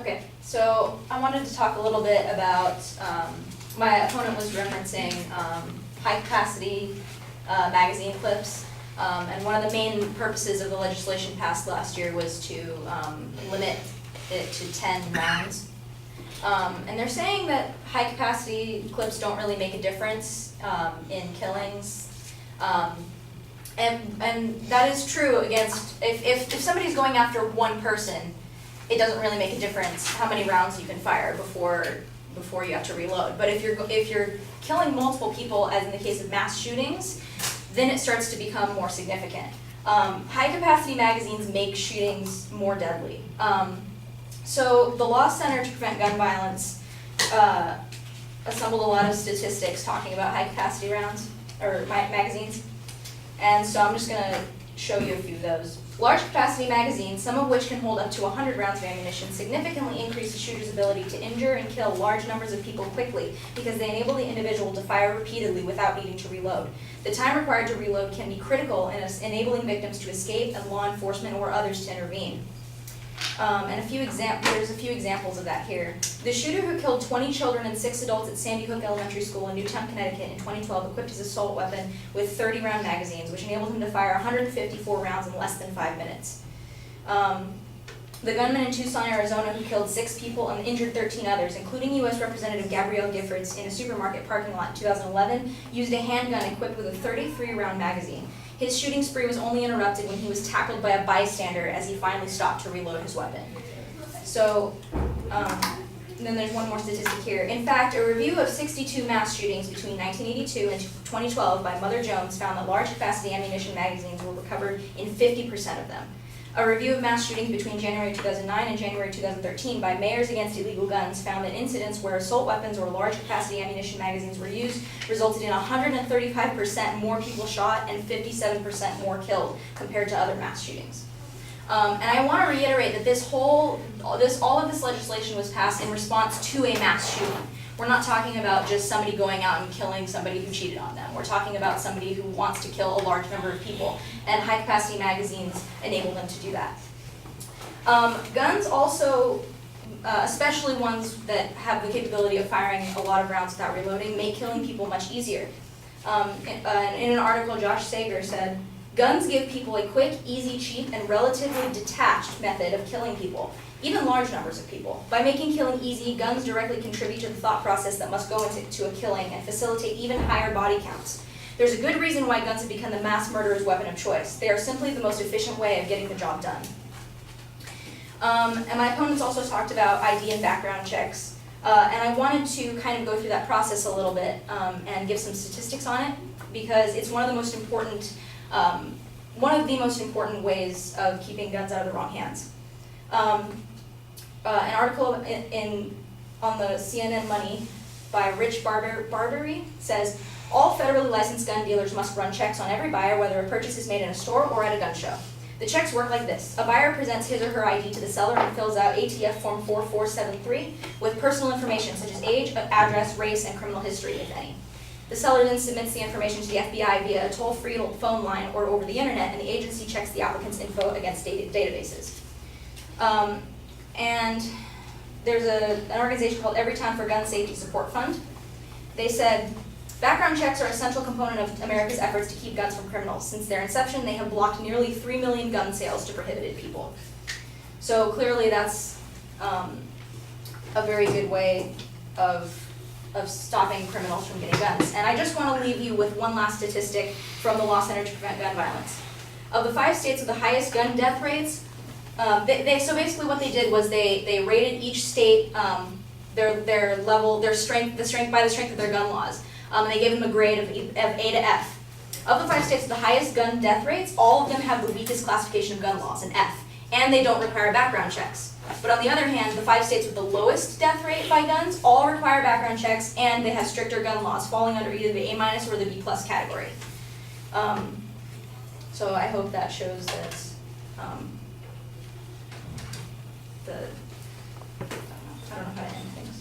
Okay, so I wanted to talk a little bit about, my opponent was referencing high-capacity magazine clips. And one of the main purposes of the legislation passed last year was to limit it to 10 rounds. And they're saying that high-capacity clips don't really make a difference in killings. And that is true against, if somebody's going after one person, it doesn't really make a difference how many rounds you can fire before you have to reload. But if you're killing multiple people, as in the case of mass shootings, then it starts to become more significant. High-capacity magazines make shootings more deadly. So the Law Center to Prevent Gun Violence assembled a lot of statistics talking about high-capacity rounds, or magazines. And so I'm just going to show you a few of those. Large-capacity magazines, some of which can hold up to 100 rounds of ammunition, significantly increase the shooter's ability to injure and kill large numbers of people quickly because they enable the individual to fire repeatedly without needing to reload. The time required to reload can be critical in enabling victims to escape and law enforcement or others to intervene. And there's a few examples of that here. The shooter who killed 20 children and 6 adults at Sandy Hook Elementary School in Newtown, Connecticut in 2012 equipped his assault weapon with 30-round magazines, which enabled him to fire 154 rounds in less than 5 minutes. The gunman in Tucson, Arizona, who killed 6 people and injured 13 others, including U.S. Representative Gabrielle Giffords in a supermarket parking lot in 2011, used a handgun equipped with a 33-round magazine. His shooting spree was only interrupted when he was tackled by a bystander as he finally stopped to reload his weapon. So, and then there's one more statistic here. In fact, a review of 62 mass shootings between 1982 and 2012 by Mother Jones found that large-capacity ammunition magazines were recovered in 50% of them. A review of mass shootings between January 2009 and January 2013 by Mayors Against Illegal Guns found that incidents where assault weapons or large-capacity ammunition magazines were used resulted in 135% more people shot and 57% more killed compared to other mass shootings. And I want to reiterate that all of this legislation was passed in response to a mass shooting. We're not talking about just somebody going out and killing somebody who cheated on them. We're talking about somebody who wants to kill a large number of people, and high-capacity magazines enable them to do that. Guns also, especially ones that have the capability of firing a lot of rounds without reloading, make killing people much easier. In an article, Josh Sager said, "Guns give people a quick, easy, cheap, and relatively detached method of killing people, even large numbers of people. By making killing easy, guns directly contribute to the thought process that must go into a killing and facilitate even higher body counts. There's a good reason why guns have become the mass murderer's weapon of choice. They are simply the most efficient way of getting the job done." And my opponents also talked about ID and background checks. And I wanted to kind of go through that process a little bit and give some statistics on it, because it's one of the most important ways of keeping guns out of the wrong hands. An article on the CNN Money by Rich Barbery says, "All federally licensed gun dealers must run checks on every buyer, whether a purchase is made in a store or at a gun show. The checks work like this. A buyer presents his or her ID to the seller and fills out ATF Form 4473 with personal information such as age, address, race, and criminal history, if any. The seller then submits the information to the FBI via a toll-free phone line or over the internet, and the agency checks the applicant's info against databases." And there's an organization called Everytown for Gun Safety Support Fund. They said, "Background checks are a central component of America's efforts to keep guns from criminals. Since their inception, they have blocked nearly 3 million gun sales to prohibited people." So clearly that's a very good way of stopping criminals from getting guns. And I just want to leave you with one last statistic from the Law Center to Prevent Gun Violence. Of the 5 states with the highest gun death rates, so basically what they did was they rated each state their level, the strength by the strength of their gun laws. They gave them a grade of A to F. Of the 5 states with the highest gun death rates, all of them have the weakest classification of gun laws, an F, and they don't require background checks. But on the other hand, the 5 states with the lowest death rate by guns all require background checks, and they have stricter gun laws, falling under either the A- or the B+ category. So I hope that shows that I don't know how to end things.